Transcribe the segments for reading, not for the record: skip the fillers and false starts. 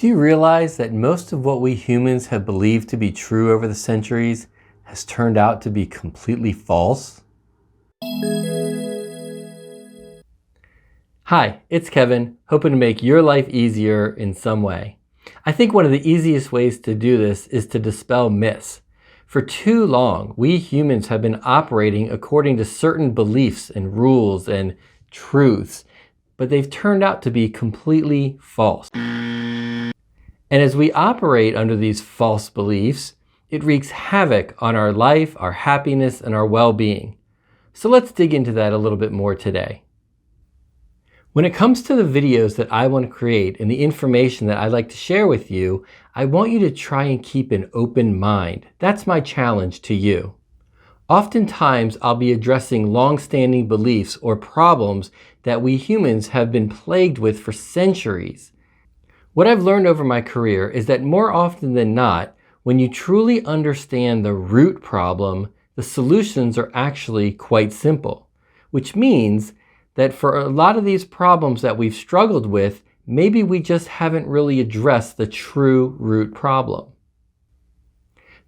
Do you realize that most of what we humans have believed to be true over the centuries has turned out to be completely false? Hi, it's Kevin, hoping to make your life easier in some way. I think one of the easiest ways to do this is to dispel myths. For too long, we humans have been operating according to certain beliefs and rules and truths, but they've turned out to be completely false. And as we operate under these false beliefs, it wreaks havoc on our life, our happiness, and our well-being. So let's dig into that a little bit more today. When it comes to the videos that I want to create and the information that I'd like to share with you, I want you to try and keep an open mind. That's my challenge to you. Oftentimes, I'll be addressing long-standing beliefs or problems that we humans have been plagued with for centuries. What I've learned over my career is that more often than not, when you truly understand the root problem, the solutions are actually quite simple, which means that for a lot of these problems that we've struggled with, maybe we just haven't really addressed the true root problem.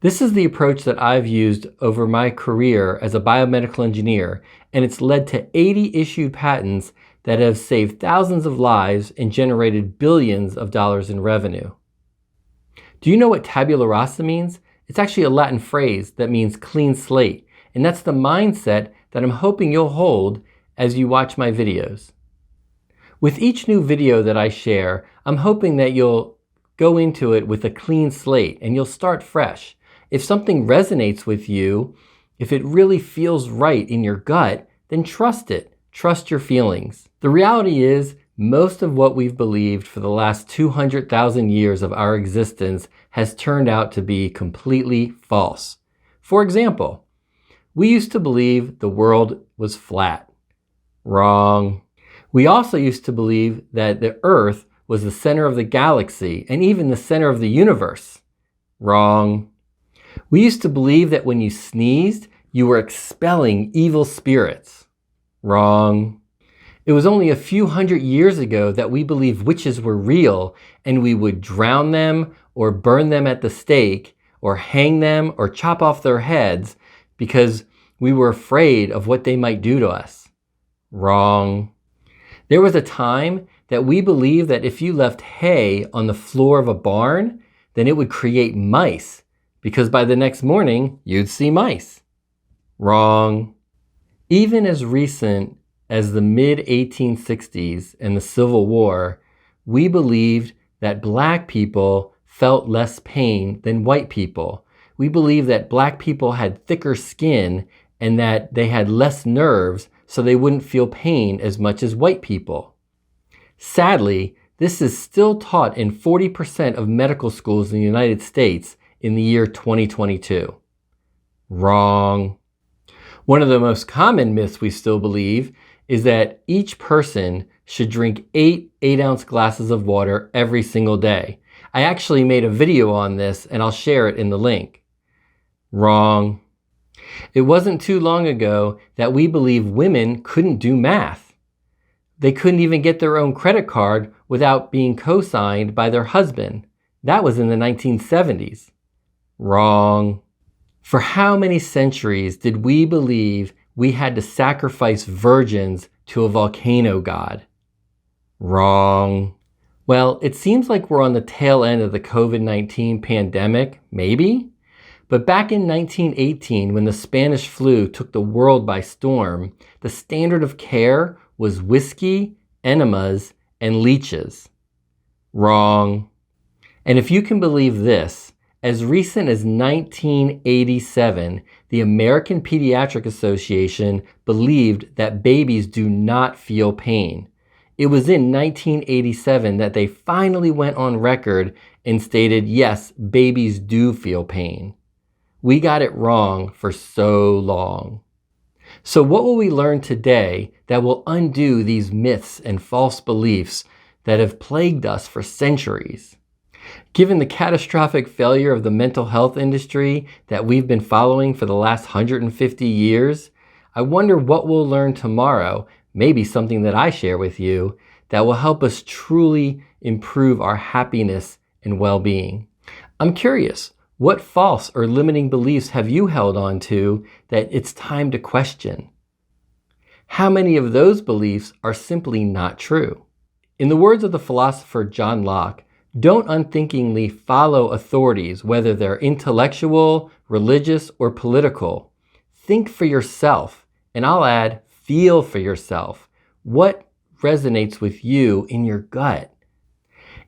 This is the approach that I've used over my career as a biomedical engineer, and it's led to 80 issued patents that have saved thousands of lives and generated billions of dollars in revenue. Do you know what tabula rasa means? It's actually a Latin phrase that means clean slate, and that's the mindset that I'm hoping you'll hold as you watch my videos. With each new video that I share, I'm hoping that you'll go into it with a clean slate and you'll start fresh. If something resonates with you, if it really feels right in your gut, then trust it. Trust your feelings. The reality is, most of what we've believed for the last 200,000 years of our existence has turned out to be completely false. For example, we used to believe the world was flat. Wrong. We also used to believe that the Earth was the center of the galaxy and even the center of the universe. Wrong. We used to believe that when you sneezed, you were expelling evil spirits. Wrong. It was only a few hundred years ago that we believed witches were real and we would drown them or burn them at the stake or hang them or chop off their heads because we were afraid of what they might do to us. Wrong. There was a time that we believed that if you left hay on the floor of a barn, then it would create mice because by the next morning you'd see mice. Wrong. Even as recent as the mid-1860s and the Civil War, we believed that black people felt less pain than white people. We believed that black people had thicker skin and that they had less nerves so they wouldn't feel pain as much as white people. Sadly, this is still taught in 40% of medical schools in the United States in the year 2022. Wrong. One of the most common myths we still believe is that each person should drink 8 8-ounce glasses of water every single day. I actually made a video on this and I'll share it in the link. Wrong. It wasn't too long ago that we believed women couldn't do math. They couldn't even get their own credit card without being co-signed by their husband. That was in the 1970s. Wrong. For how many centuries did we believe we had to sacrifice virgins to a volcano god? Wrong. Well, it seems like we're on the tail end of the COVID-19 pandemic, maybe? But back in 1918, when the Spanish flu took the world by storm, the standard of care was whiskey, enemas, and leeches. Wrong. And if you can believe this, as recent as 1987, the American Pediatric Association believed that babies do not feel pain. It was in 1987 that they finally went on record and stated, yes, babies do feel pain. We got it wrong for so long. So what will we learn today that will undo these myths and false beliefs that have plagued us for centuries? Given the catastrophic failure of the mental health industry that we've been following for the last 150 years, I wonder what we'll learn tomorrow, maybe something that I share with you, that will help us truly improve our happiness and well-being. I'm curious, what false or limiting beliefs have you held on to that it's time to question? How many of those beliefs are simply not true? In the words of the philosopher John Locke, don't unthinkingly follow authorities, whether they're intellectual, religious, or political. Think for yourself, and I'll add, feel for yourself. What resonates with you in your gut?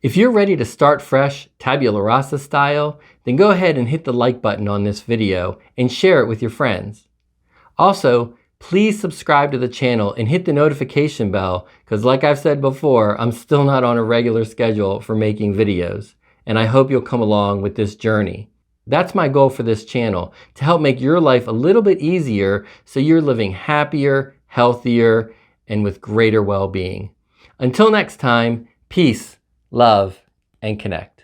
If you're ready to start fresh, Tabula Rasa style, then go ahead and hit the like button on this video and share it with your friends. Also, please subscribe to the channel and hit the notification bell because like I've said before, I'm still not on a regular schedule for making videos, and I hope you'll come along with this journey. That's my goal for this channel, to help make your life a little bit easier so you're living happier, healthier, and with greater well-being. Until next time, peace, love, and connect.